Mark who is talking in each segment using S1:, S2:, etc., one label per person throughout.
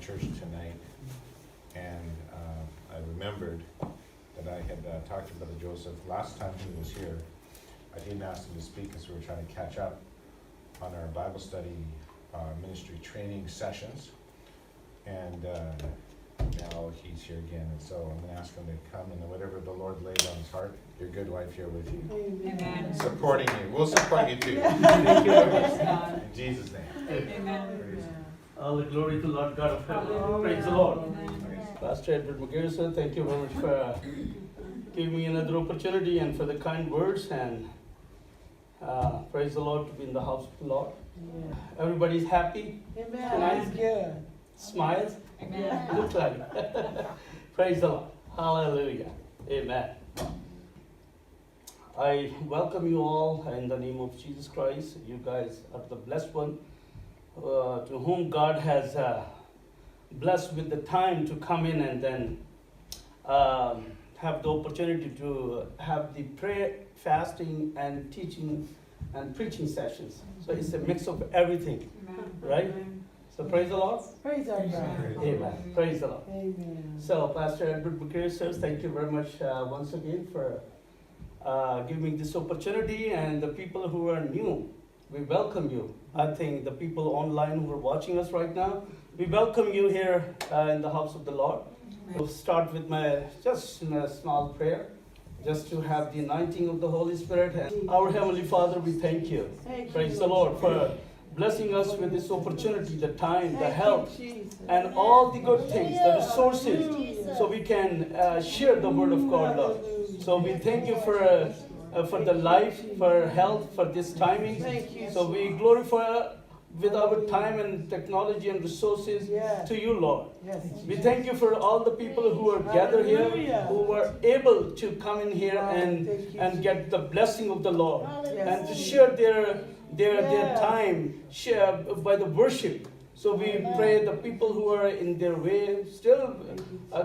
S1: church tonight, and I remembered that I had talked to Brother Joseph last time he was here. I didn't ask him to speak because we were trying to catch up on our Bible study ministry training sessions, and now he's here again, and so I'm going to ask him to come, and whatever the Lord lays on his heart, your good wife here with you.
S2: Amen.
S1: Supporting you. We'll support you too.
S2: Thank you very much, God.
S1: In Jesus' name.
S2: Amen.
S3: All the glory to Lord God of heaven.
S2: Hallelujah.
S3: Praise the Lord.
S2: Amen.
S3: Pastor Edward Mushir, sir, thank you very much for giving me another opportunity and for the kind words, and praise the Lord to be in the house of the Lord. Everybody's happy.
S4: Amen. Good.
S3: Smiles.
S2: Amen.
S3: Looks like it. Praise the Lord. Hallelujah. Amen. I welcome you all in the name of Jesus Christ. You guys are the blessed one to whom God has blessed with the time to come in and then have the opportunity to have the prayer, fasting, and teaching and preaching sessions. So it's a mix of everything, right? So praise the Lord.
S4: Praise our God.
S3: Amen. Praise the Lord.
S4: Amen.
S3: So Pastor Edward Mushir, sir, thank you very much once again for giving me this opportunity, and the people who are new, we welcome you. I think the people online who are watching us right now, we welcome you here in the house of the Lord. We'll start with my just a small prayer, just to have the anointing of the Holy Spirit. And our Heavenly Father, we thank you. Praise the Lord for blessing us with this opportunity, the time, the health, and all the good things, the resources, so we can share the word of God, Lord. So we thank you for the life, for health, for this timing. So we glorify with our time and technology and resources to you, Lord. We thank you for all the people who are gathered here, who were able to come in here and get the blessing of the Lord, and to share their time share by the worship. So we pray the people who are in their way still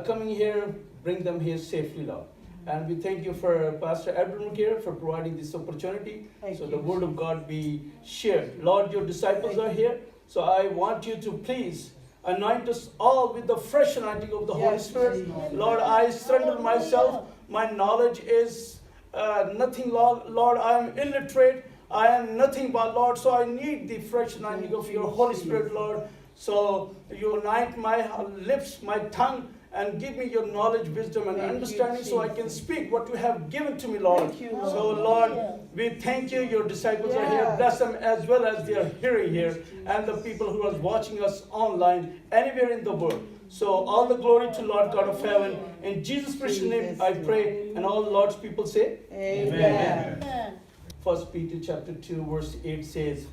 S3: coming here, bring them here safely, Lord. And we thank you for Pastor Edward Mushir for providing this opportunity, so the word of God be shared. Lord, your disciples are here, so I want you to please anoint us all with the fresh anointing of the Holy Spirit. Lord, I surrender myself. My knowledge is nothing, Lord. I am illiterate. I am nothing but, Lord, so I need the fresh anointing of your Holy Spirit, Lord. So you anoint my lips, my tongue, and give me your knowledge, wisdom, and understanding, so I can speak what you have given to me, Lord. So, Lord, we thank you. Your disciples are here. Bless them as well as they are hearing here, and the people who are watching us online, anywhere in the world. So, all the glory to Lord God of heaven. In Jesus' Christ's name, I pray, and all the Lord's people say,
S4: Amen.
S3: 1 Peter chapter 2, verse 8 says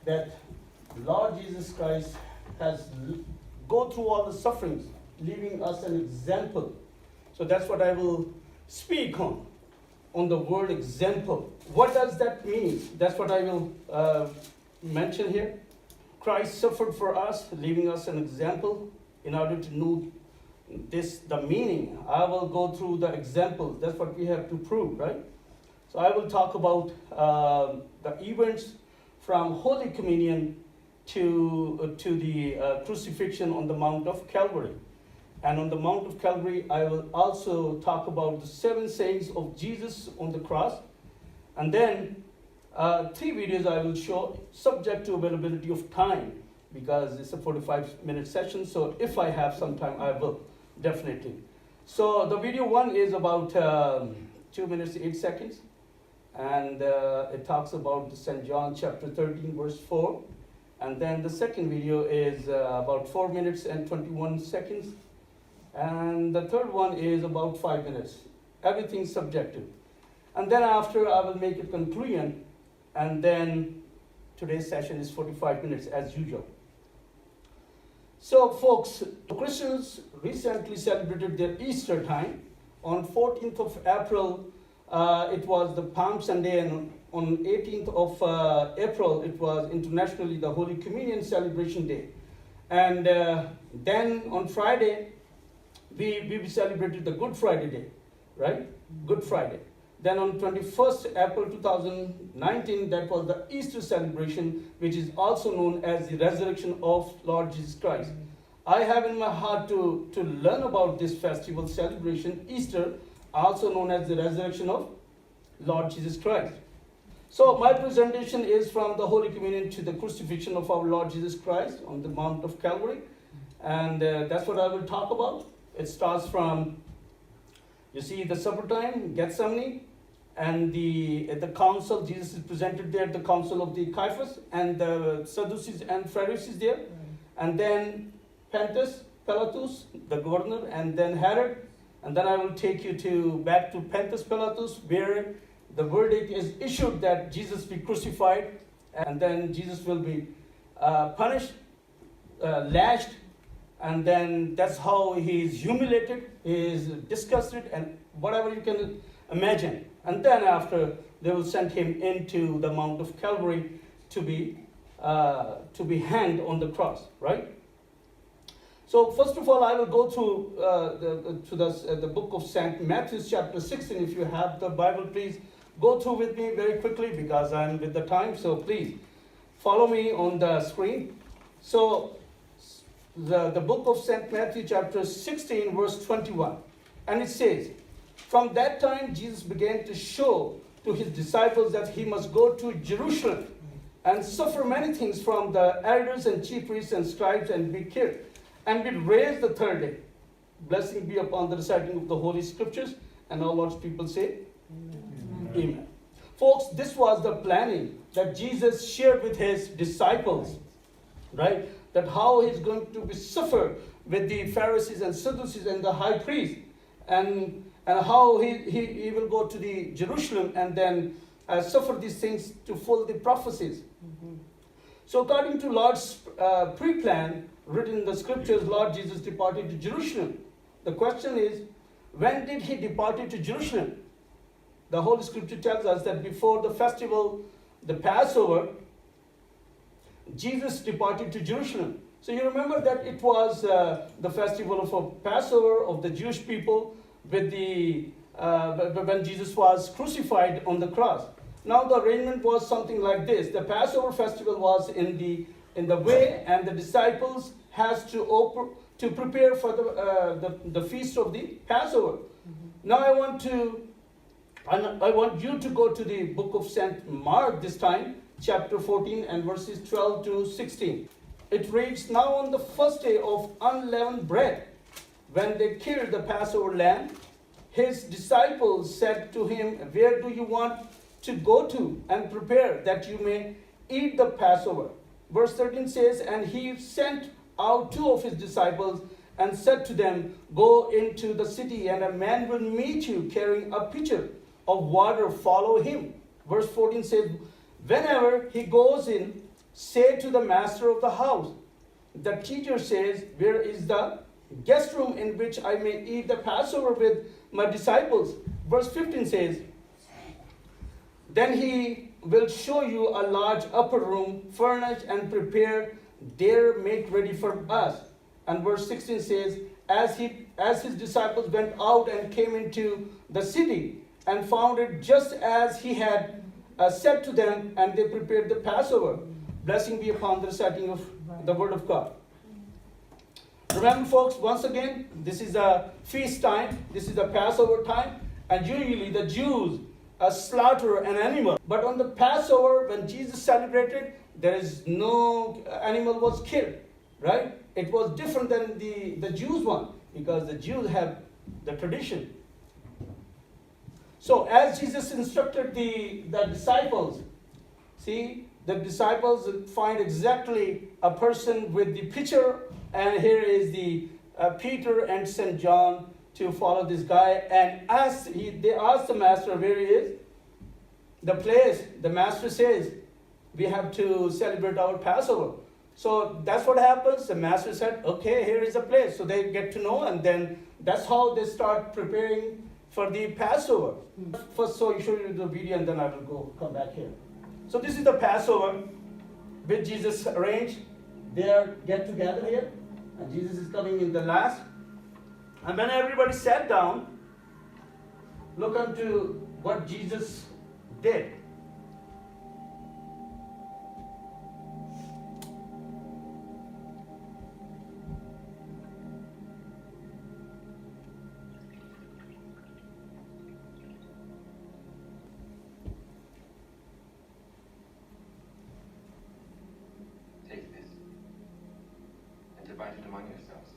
S3: that Lord Jesus Christ has go through all the sufferings, leaving us an example. So that's what I will speak on the word example. What does that mean? That's what I will mention here. Christ suffered for us, leaving us an example. In order to know the meaning, I will go through the examples. That's what we have to prove, right? So I will talk about the events from Holy Communion to the crucifixion on the Mount of Calvary. And on the Mount of Calvary, I will also talk about the 7 sayings of Jesus on the cross. And then 3 videos I will show, subject to availability of time, because it's a 45-minute session. So if I have some time, I will, definitely. So the video 1 is about 2 minutes, 8 seconds. And it talks about St. John chapter 13, verse 4. And then the second video is about 4 minutes and 21 seconds. And the third one is about 5 minutes. Everything subjective. And then after, I will make a conclusion. And then today's session is 45 minutes as usual. So folks, Christians recently celebrated their Easter time. On 14th of April, it was the Palm Sunday, and on 18th of April, it was internationally the Holy Communion Celebration Day. And then on Friday, we celebrated the Good Friday Day, right? Good Friday. Then on 21st April 2019, that was the Easter celebration, which is also known as the resurrection of Lord Jesus Christ. I have in my heart to learn about this festival celebration, Easter, also known as the resurrection of Lord Jesus Christ. So my presentation is from the Holy Communion to the crucifixion of our Lord Jesus Christ on the Mount of Calvary. And that's what I will talk about. It starts from, you see, the supper time, Gethsemane, and at the council, Jesus is presented there at the council of the Caiaphas, and the Sadducees and Pharisees there. And then Pilatus, the governor, and then Herod. And then I will take you back to Pilatus, where the verdict is issued that Jesus be crucified, and then Jesus will be punished, lashed, and then that's how he is humiliated, he is disgusted, and whatever you can imagine. And then after, they will send him into the Mount of Calvary to be hanged on the cross, right? So first of all, I will go to the book of St. Matthew, chapter 16. If you have the Bible, please go through with me very quickly because I'm with the time. So please follow me on the screen. So the book of St. Matthew, chapter 16, verse 21. And it says, "From that time Jesus began to show to his disciples that he must go to Jerusalem and suffer many things from the elders and chief priests and scribes and be killed, and be raised the third day." Blessing be upon the reciting of the Holy Scriptures. And all Lord's people say, Amen. Folks, this was the planning that Jesus shared with his disciples, right? That how he's going to be suffered with the Pharisees and Sadducees and the high priest, and how he will go to the Jerusalem and then suffer these things to fulfill the prophecies. So according to Lord's pre-plan, written in the scriptures, Lord Jesus departed to Jerusalem. The question is, when did he depart to Jerusalem? The Holy Scripture tells us that before the festival, the Passover, Jesus departed to Jerusalem. So you remember that it was the festival of Passover of the Jewish people with when Jesus was crucified on the cross. Now the arrangement was something like this. The Passover festival was in the way, and the disciples has to prepare for the feast of the Passover. Now I want you to go to the book of St. Mark this time, chapter 14 and verses 12 to 16. It reads, "Now on the first day of unleavened bread, when they killed the Passover lamb, his disciples said to him, 'Where do you want to go to and prepare that you may eat the Passover?' Verse 13 says, "And he sent out two of his disciples and said to them, 'Go into the city, and a man will meet you carrying a pitcher of water. Follow him.'" Verse 14 says, "Whenever he goes in, say to the master of the house, 'The teacher says, where is the guest room in which I may eat the Passover with my disciples?'" Verse 15 says, "Then he will show you a large upper room, furnished and prepared. There make ready for us." And verse 16 says, as his disciples went out and came into the city and found it just as he had said to them, and they prepared the Passover. Blessing be upon the reciting of the word of God. Remember, folks, once again, this is a feast time. This is a Passover time. And usually the Jews slaughter an animal. But on the Passover, when Jesus celebrated, there is no animal was killed, right? It was different than the Jews one, because the Jews have the tradition. So as Jesus instructed the disciples, see, the disciples find exactly a person with the pitcher, and here is the Peter and St. John to follow this guy. And they asked the master where he is. The place, the master says, "We have to celebrate our Passover." So that's what happens. The master said, "Okay, here is a place." So they get to know, and then that's how they start preparing for the Passover. First, so you show you the video, and then I will come back here. So this is the Passover which Jesus arranged. They get together here, and Jesus is coming in the last. And when everybody sat down, look unto what Jesus did.
S5: Take this and divide it among yourselves.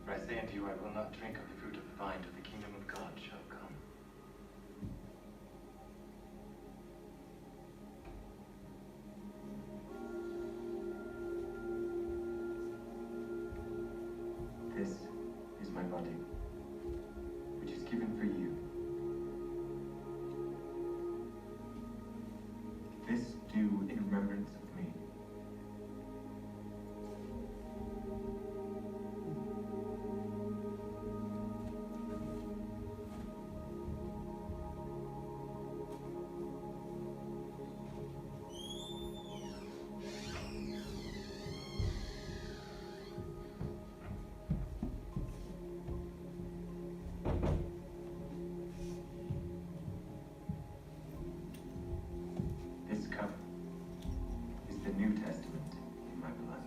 S5: For I say unto you, I will not drink of the fruit of the vine till the kingdom of God shall come. This is my body, which is given for you. This do in remembrance of me. This cup is the New Testament in my blood,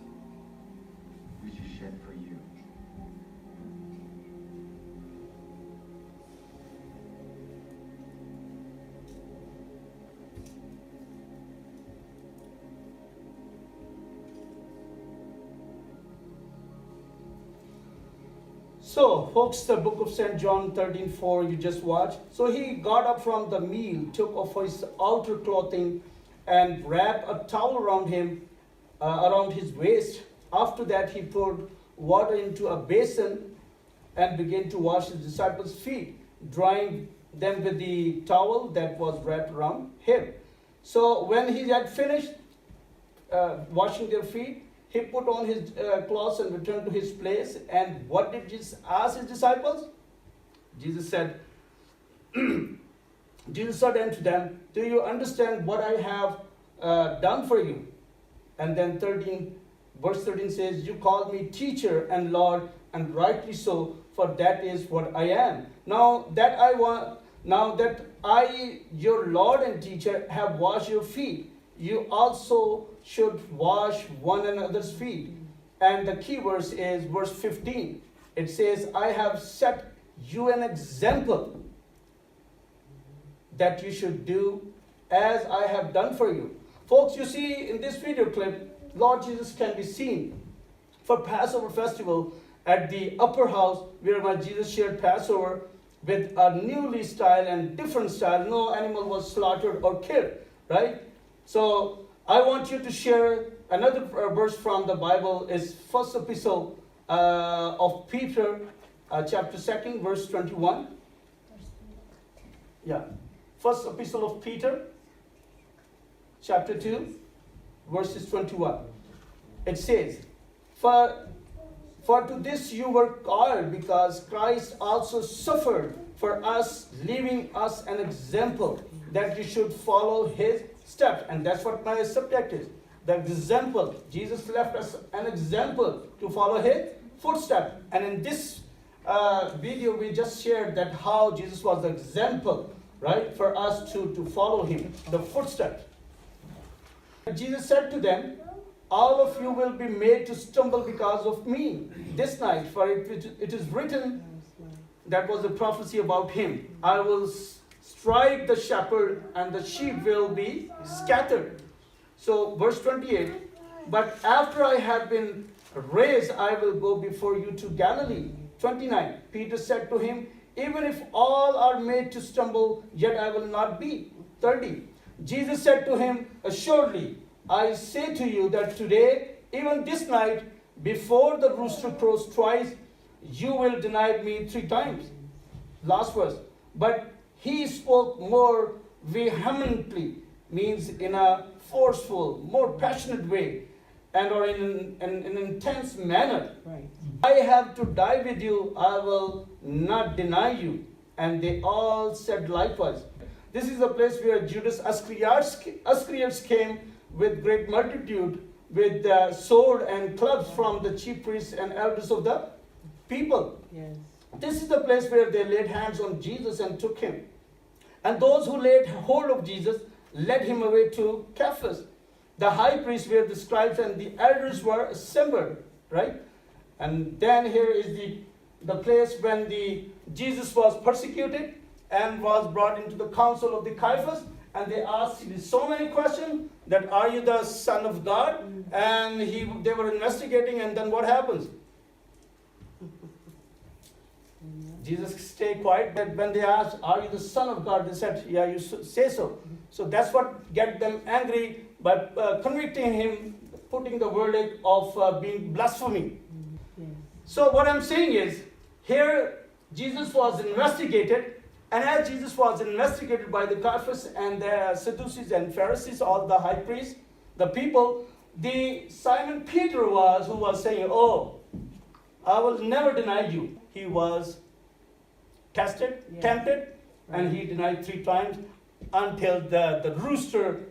S5: which is shed for you.
S3: So, folks, the book of St. John 13:4, you just watched. So he got up from the meal, took off his outer clothing, and wrapped a towel around him, around his waist. After that, he poured water into a basin and began to wash his disciples' feet, drying them with the towel that was wrapped around him. So when he had finished washing their feet, he put on his clothes and returned to his place. And what did Jesus ask his disciples? Jesus said, Jesus said unto them, do you understand what I have done for you? And then verse 13 says, you call me teacher and Lord, and rightly so, for that is what I am. Now that I, your Lord and teacher, have washed your feet, you also should wash one another's feet. And the key verse is verse 15. It says, I have set you an example that you should do as I have done for you. Folks, you see in this video clip, Lord Jesus can be seen for Passover festival at the upper house where my Jesus shared Passover with a newly styled and different style. No animal was slaughtered or killed, right? So I want you to share another verse from the Bible. Is first epistle of Peter, chapter 2, verse 21. Yeah, first epistle of Peter, chapter 2, verses 21. It says, For to this you were called, because Christ also suffered for us, leaving us an example that you should follow his steps. And that's what my subject is. The example. Jesus left us an example to follow his footsteps. And in this video, we just shared that how Jesus was the example, right, for us to follow him, the footsteps. Jesus said to them, all of you will be made to stumble because of me this night, for it is written, that was a prophecy about him. I will strike the shepherd and the sheep will be scattered. So verse 28, but after I have been raised, I will go before you to Galilee. 29, Peter said to him, even if all are made to stumble, yet I will not be. 30, Jesus said to him, assuredly, I say to you that today, even this night, before the rooster crows twice, you will deny me 3 times. Last verse. But he spoke more vehemently, means in a forceful, more passionate way, and or in an intense manner.
S4: Right.
S3: I have to die with you, I will not deny you. And they all said likewise. This is the place where Judas Iscariot came with great multitude, with sword and clubs from the chief priests and elders of the people.
S4: Yes.
S3: This is the place where they laid hands on Jesus and took him. And those who laid hold of Jesus led him away to Caiaphas, the high priest, where the scribes and the elders were assembled, right? And then here is the place when Jesus was persecuted and was brought into the council of the Caiaphas, and they asked him so many questions that, are you the Son of God? And they were investigating, and then what happens? Jesus stayed quiet, but when they asked, are you the Son of God? They said, yeah, you say so. So that's what get them angry by convicting him, putting the verdict of being blasphemy. So what I'm saying is, here Jesus was investigated, and as Jesus was investigated by the Caiaphas and the Sadducees and Pharisees, all the high priests, the people, the Simon Peter who was saying, oh, I will never deny you. He was tested, tempted, and he denied 3 times until the rooster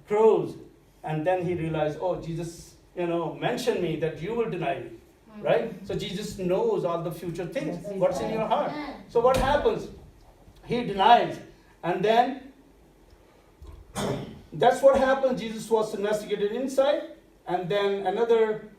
S3: crows. And then he realized, oh, Jesus, mentioned me that you will deny me. Right? So Jesus knows all the future things. What's in your heart? So what happens? He denies. And then that's what happened. Jesus was investigated inside. And then another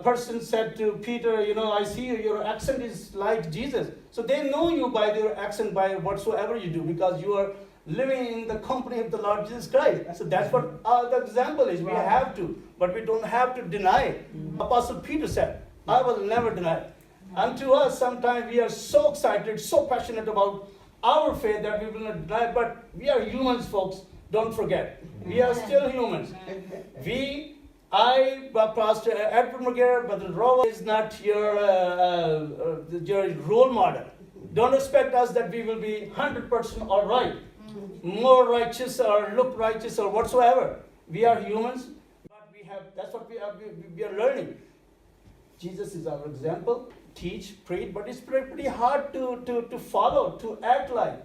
S3: person said to Peter, I see your accent is like Jesus. So they know you by your accent, by whatsoever you do, because you are living in the company of the Lord Jesus Christ. So that's what the example is. We have to, but we don't have to deny it. Apostle Peter said, I will never deny it. Unto us, sometimes we are so excited, so passionate about our faith that we will not deny it, but we are humans, folks. Don't forget. We are still humans. Pastor Edward McGarrett, Brother Robert is not your role model. Don't expect us that we will be 100% all right, more righteous or look righteous or whatsoever. We are humans, but that's what we are learning. Jesus is our example, teach, preach, but it's pretty hard to follow, to act like.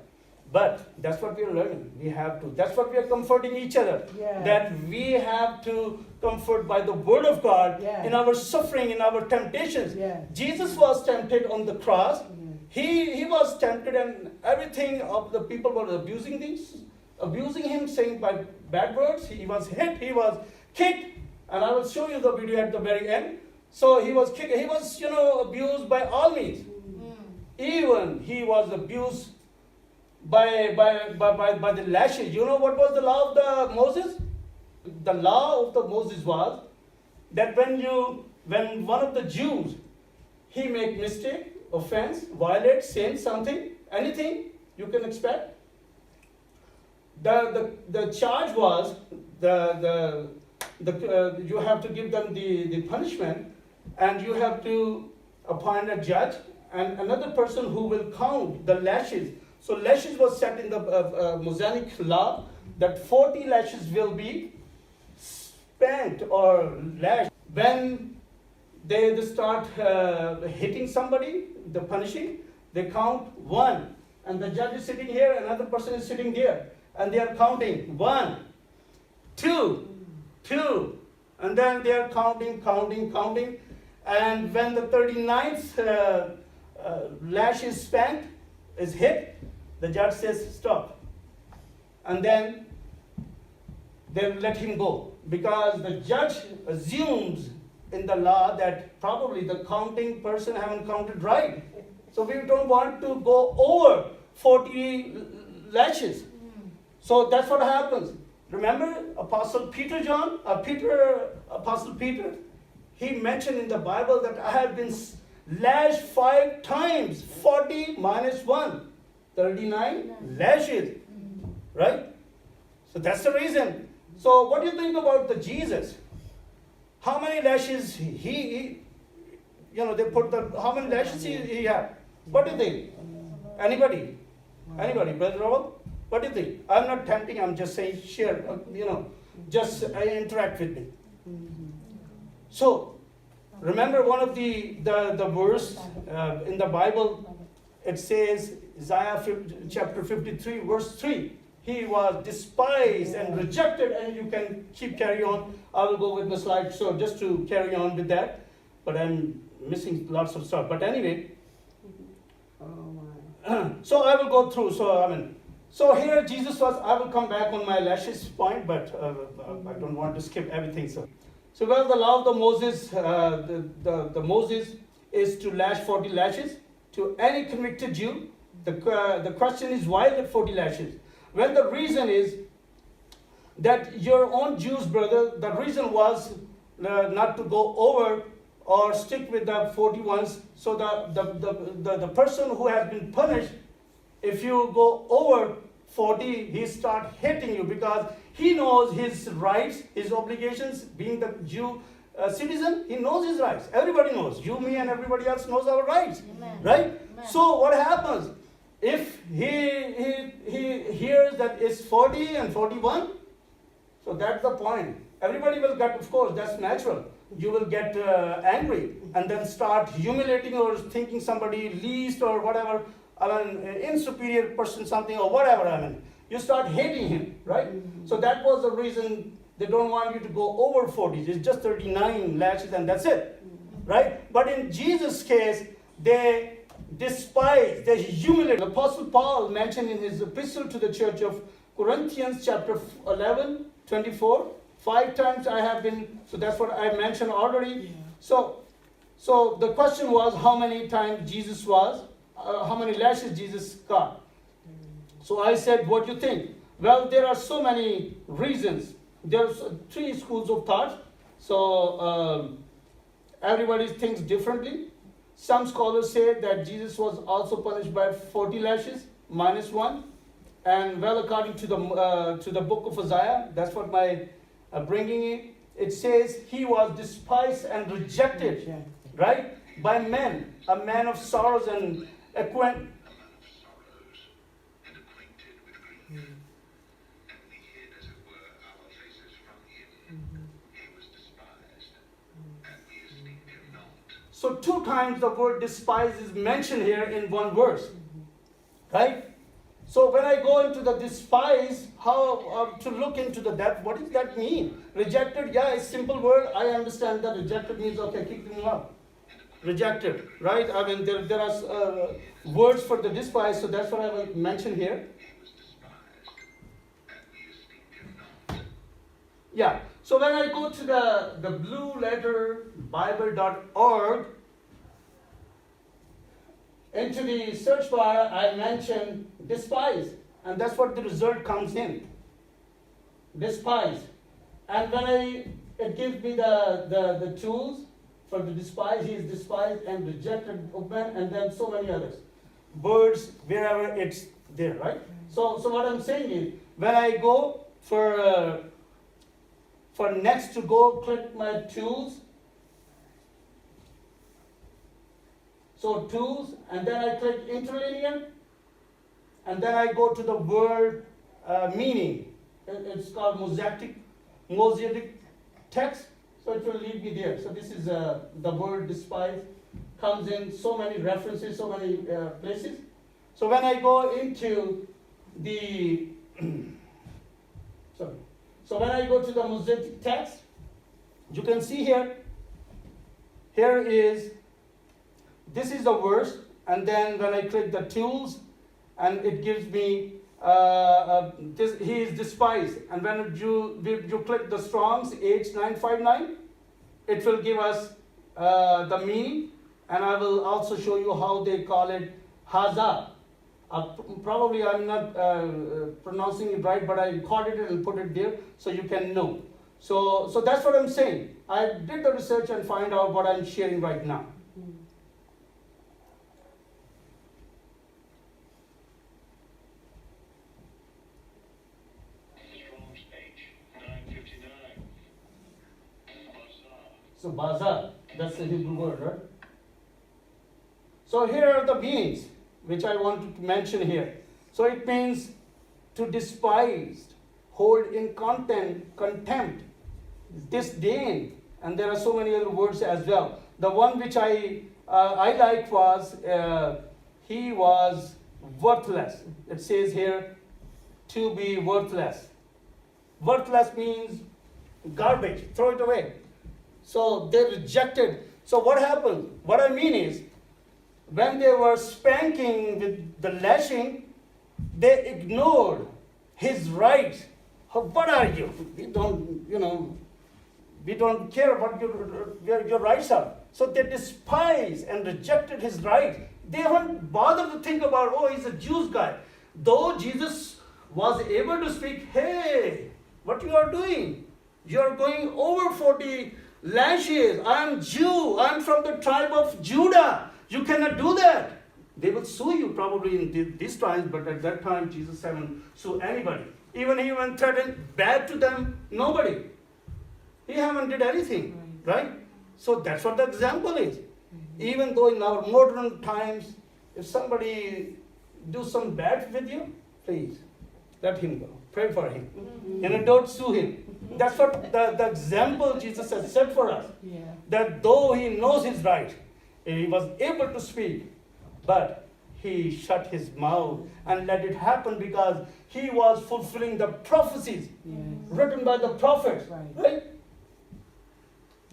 S3: But that's what we are learning. We have to. That's what we are comforting each other.
S4: Yeah.
S3: That we have to comfort by the word of God in our suffering, in our temptations.
S4: Yeah.
S3: Jesus was tempted on the cross. He was tempted, and everything of the people were abusing him, saying by bad words. He was hit, he was kicked, and I will show you the video at the very end. So he was kicked, he was, abused by all means. Even he was abused by the lashes. You know what was the law of the Moses? The law of the Moses was that when one of the Jews, he make mistake, offense, violate, sin, something, anything you can expect. The charge was you have to give them the punishment, and you have to appoint a judge and another person who will count the lashes. So lashes was set in the Mosaic law that 40 lashes will be spanked or lashed. When they start hitting somebody, the punishing, they count 1. And the judge is sitting here, another person is sitting there. And they are counting 1, 2, 2. And then they are counting. And when the 39th lash is spanked, is hit, the judge says, stop. And then they let him go. Because the judge assumes in the law that probably the counting person haven't counted right. So we don't want to go over 40 lashes. So that's what happens. Remember Apostle Peter, he mentioned in the Bible that I have been lashed 5 times, 40 minus 1, 39 lashes, right? So that's the reason. So what do you think about the Jesus? How many lashes they put how many lashes he had? What do you think? Anybody, Brother Robert? What do you think? I'm not tempting, I'm just saying, share, just interact with me. So, remember one of the verse in the Bible, it says, Isaiah chapter 53, verse 3. He was despised and rejected, and you can carry on. I will go with the slide, so just to carry on with that, but I'm missing lots of stuff. But anyway, So I will go through. So here Jesus was. I will come back on my lashes point, but I don't want to skip everything. So well, the law of the Moses, the Moses is to lash 40 lashes to any convicted Jew. The question is why the 40 lashes? Well, the reason is that your own Jews, brother, the reason was not to go over or stick with the 40 ones. So the person who has been punished, if you go over 40, he start hating you because he knows his rights, his obligations. Being the Jew citizen, he knows his rights. Everybody knows. You, me, and everybody else knows our rights.
S4: Amen.
S3: Right?
S4: Amen.
S3: So what happens? If he hears that it's 40 and 41, so that's the point. Everybody will get, of course, that's natural. You will get angry and then start humiliating or thinking somebody least or whatever, inferior person, something or whatever. You start hating him, right? So that was the reason they don't want you to go over 40. It's just 39 lashes and that's it, right? But in Jesus' case, they despise, they humiliate. The Apostle Paul mentioned in his epistle to the church of Corinthians, chapter 11, 24. 5 times I have been, so that's what I mentioned already. So the question was how many times Jesus was, how many lashes Jesus got. So I said, what do you think? Well, there are so many reasons. There's 3 schools of thought. So everybody thinks differently. Some scholars say that Jesus was also punished by 40 lashes, minus 1. And well, according to the book of Isaiah, that's what my bringing it says he was despised and rejected, right, by men, a man of sorrows and acquainted with grief. And we hid, as it were, our faces from him. He was despised, and we esteemed him not. So 2 times the word despise is mentioned here in one verse, right? So when I go into the despise, how to look into the depth, what does that mean? Rejected, yeah, it's a simple word. I understand that rejected means, okay, kick them up. Rejected, right? There are words for the despise, so that's what I will mention here. Yeah, so when I go to the blue letter bible.org, into the search bar, I mention despise, and that's what the result comes in. Despise, and when it gives me the tools for the despise. He is despised and rejected of men, and then so many others. Birds, wherever it's there, right? So what I'm saying is, when I go for next to go click my tools. So tools, and then I click interlinear, and then I go to the word meaning. It's called mosaic text, so it will lead me there. So this is the word despise, comes in so many references, so many places. So when I go into the, so when I go to the mosaic text, you can see here is, this is the verse, and then when I click the tools, and it gives me, he is despised. And when you click the Strong's H959, it will give us the meaning, and I will also show you how they call it Haza. Probably I'm not pronouncing it right, but I caught it and put it there so you can know. So that's what I'm saying. I did the research and find out what I'm sharing right now. So bazaar, that's the Hebrew word, right? So here are the meanings which I want to mention here. So it means to despise, hold in contempt, disdain, and there are so many other words as well. The one which I like was, he was worthless. It says here, to be worthless. Worthless means garbage, throw it away. So they rejected. So what happened? What I mean is, when they were spanking with the lashing, they ignored his rights. What are you? We don't, we don't care what your rights are. So they despised and rejected his rights. They weren't bothered to think about, oh, he's a Jewish guy. Though Jesus was able to speak, hey, what you are doing? You are going over 40 lashes. I am Jew. I am from the tribe of Judah. You cannot do that. They will sue you probably in these times, but at that time Jesus haven't sued anybody. Even he even threatened bad to them, nobody. He haven't did anything, right? So that's what the example is. Even though in our modern times, if somebody do some bad with you, please let him go. Pray for him. Don't sue him. That's what the example Jesus has set for us.
S2: Yeah.
S3: That though he knows his right, he was able to speak, but he shut his mouth and let it happen because he was fulfilling the prophecies
S2: Yes.
S3: written by the prophets.
S2: Right.
S3: Right?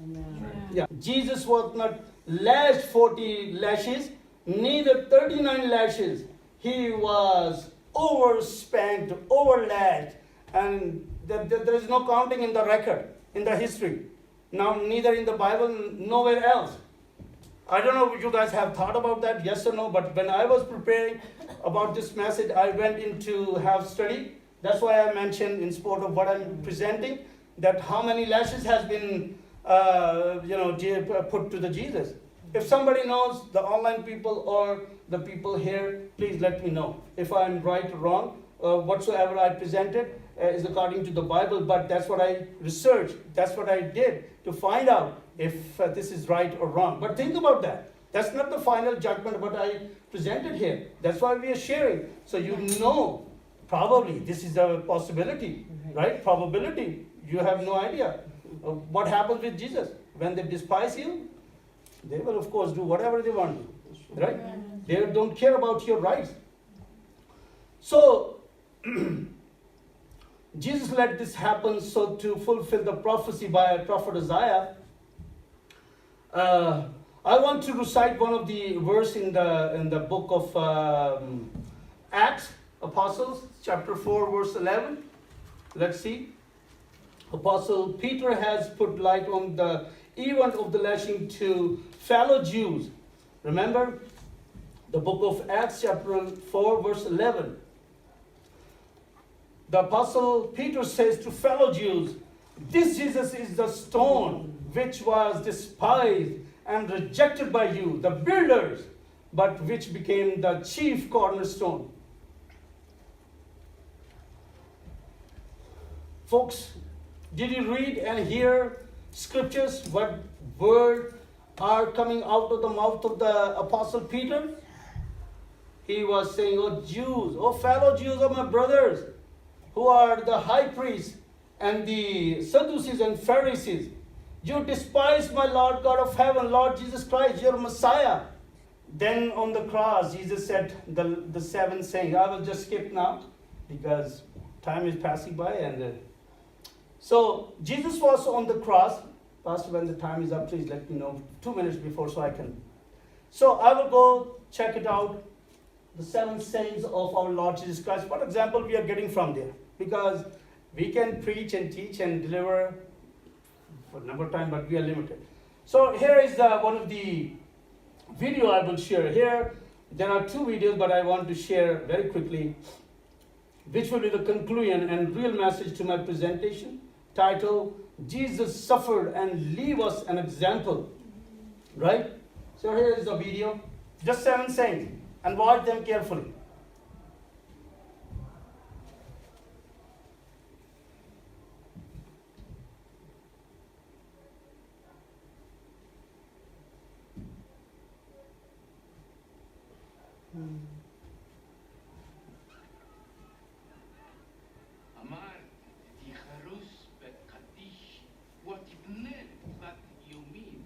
S2: Amen.
S3: Yeah. Jesus was not lashed 40 lashes, neither 39 lashes. He was overspanked, overlashed, and there is no counting in the record, in the history. Now, neither in the Bible, nowhere else. I don't know if you guys have thought about that, yes or no, but when I was preparing about this message, I went into have study. That's why I mentioned in support of what I'm presenting, that how many lashes has been put to the Jesus. If somebody knows, the online people or the people here, please let me know. If I'm right or wrong, whatsoever I presented is according to the Bible, but that's what I researched, that's what I did to find out if this is right or wrong. But think about that. That's not the final judgment what I presented here. That's why we are sharing. So you know, probably this is a possibility, right? Probability. You have no idea. What happens with Jesus? When they despise you, they will of course do whatever they want to, right? They don't care about your rights. So, Jesus let this happen so to fulfill the prophecy by prophet Isaiah. I want to recite one of the verse in the book of Acts, Apostles, chapter 4, verse 11. Let's see. Apostle Peter has put light on the event of the lashing to fellow Jews. Remember the book of Acts, chapter 4, verse 11. The Apostle Peter says to fellow Jews, this Jesus is the stone which was despised and rejected by you, the builders, but which became the chief cornerstone. Folks, did you read and hear scriptures? What word are coming out of the mouth of the Apostle Peter? He was saying, oh Jews, oh fellow Jews, oh my brothers, who are the high priests and the Sadducees and Pharisees. You despise my Lord God of heaven, Lord Jesus Christ, your Messiah. Then on the cross, Jesus said the 7 sayings. I will just skip now because time is passing by. So Jesus was on the cross. Pastor, when the time is up, please let me know 2 minutes before so I can. So I will go check it out. The 7 sayings of our Lord Jesus Christ. What example we are getting from there? Because we can preach and teach and deliver for a number of time, but we are limited. So here is one of the video I will share here. There are 2 videos, but I want to share very quickly, which will be the conclusion and real message to my presentation, titled, Jesus suffered and leave us an example. Right? So here is the video. Just 7 sayings. And watch them carefully.
S6: Amar di Harus bet Kadish, what it meant, what you mean.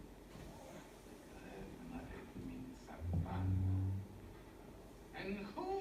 S6: And who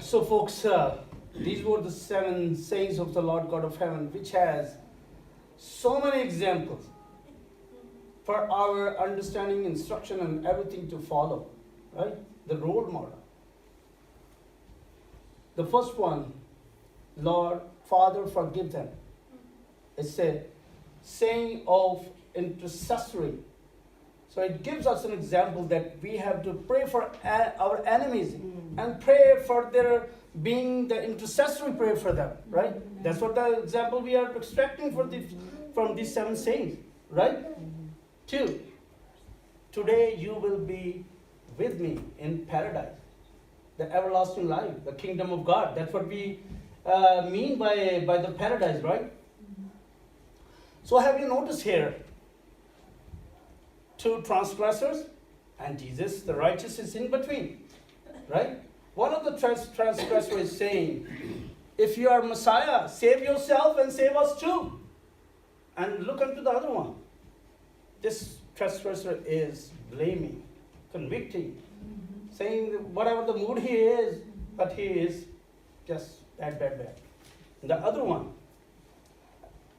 S3: So, folks, these were the 7 sayings of the Lord God of heaven, which has so many examples for our understanding, instruction, and everything to follow, right? The role model. The first one, Lord, Father, forgive them. It's a saying of intercessory. So it gives us an example that we have to pray for our enemies and pray for their being the intercessory prayer for them, right? That's what the example we are extracting from these 7 sayings, right? 2, today you will be with me in paradise, the everlasting life, the kingdom of God. That's what we mean by the paradise, right? So have you noticed here, 2 transgressors and Jesus, the righteous, is in between, right? One of the transgressors is saying, if you are Messiah, save yourself and save us too. And look unto the other one. This transgressor is blaming, convicting, saying whatever the mood he is, but he is just bad. The other one,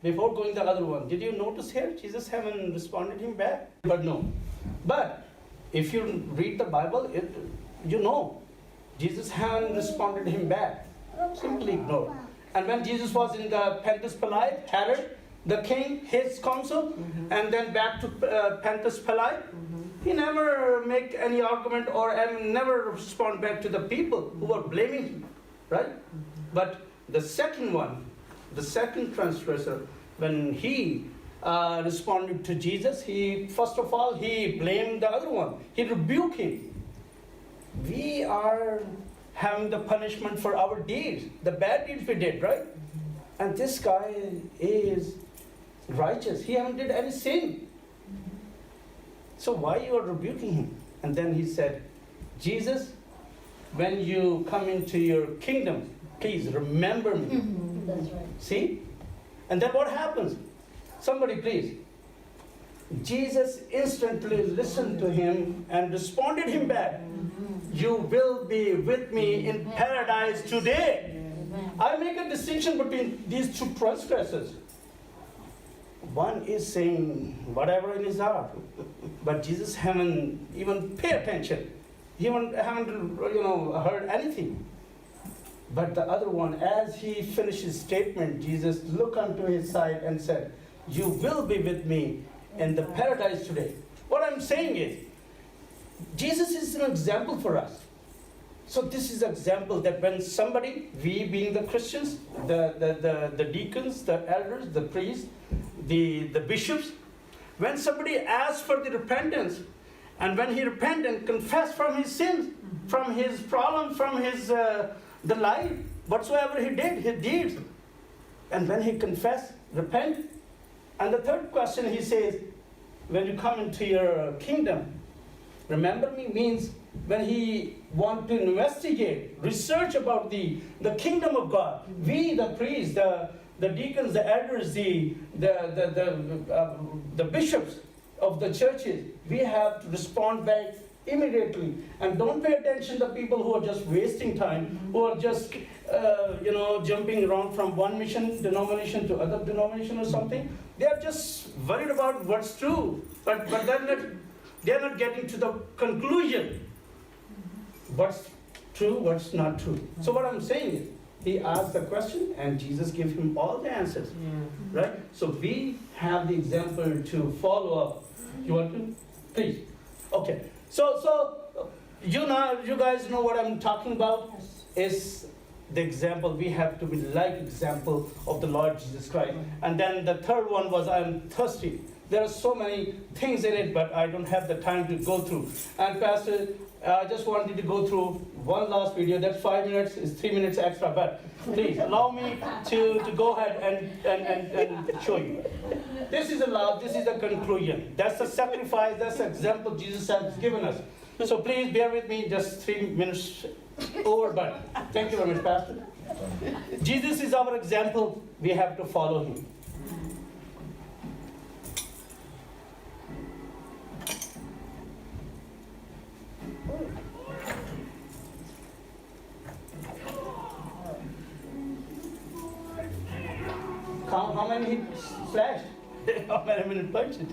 S3: before going the other one, did you notice here, Jesus haven't responded him back? But no. But if you read the Bible, you know, Jesus haven't responded him back. Simply ignored. And when Jesus was in the Pontius Pilate, Herod, the king, his council, and then back to Pontius Pilate, he never make any argument or never respond back to the people who were blaming him, right? But the second one, the second transgressor, when he responded to Jesus, he first of all he blamed the other one. He rebuked him. We are having the punishment for our deeds, the bad deeds we did, right? And this guy is righteous. He haven't did any sin. So why you are rebuking him? And then he said, Jesus, when you come into your kingdom, please remember me.
S4: That's right.
S3: See? And then what happens? Somebody please. Jesus instantly listened to him and responded him back. You will be with me in paradise today.
S4: Amen.
S3: I make a distinction between these two transgressors. One is saying whatever in his heart, but Jesus haven't even pay attention. He haven't heard anything. But the other one, as he finished his statement, Jesus looked unto his side and said, you will be with me in the paradise today. What I'm saying is, Jesus is an example for us. So this is an example that when somebody, we being the Christians, the deacons, the elders, the priests, the bishops, when somebody asks for the repentance, and when he repent and confess from his sins, from his problems, from his the life, whatsoever he did, his deeds, and when he confess, repent, and the third question he says, when you come into your kingdom, remember me means when he want to investigate, research about the kingdom of God. We, the priests, the deacons, the elders, the bishops of the churches, we have to respond back immediately, and don't pay attention to people who are just wasting time, who are just jumping around from one mission denomination to other denomination or something. They are just worried about what's true, but they're not getting to the conclusion what's true, what's not true. So what I'm saying is, he asked the question and Jesus gave him all the answers, right? So we have the example to follow up. You want to? Please. Okay. So you guys know what I'm talking about. Is the example. We have to be like example of the Lord Jesus Christ. And then the third one was, I'm thirsty. There are so many things in it, but I don't have the time to go through. And Pastor, I just wanted to go through one last video. That's 5 minutes, it's 3 minutes extra, but please allow me to go ahead and show you. This is the last, this is the conclusion. That's the sacrifice, that's the example Jesus has given us. So please bear with me, just 3 minutes over, but thank you very much, Pastor. Jesus is our example, we have to follow him. Count how many he slashed, how many punched it.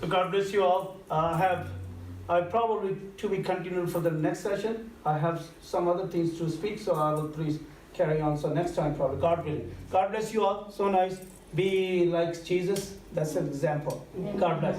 S3: So God bless you all. I probably to be continued for the next session. I have some other things to speak, so I will please carry on. So next time, probably, God willing. God bless you all. So nice. Be like Jesus. That's an example. God bless.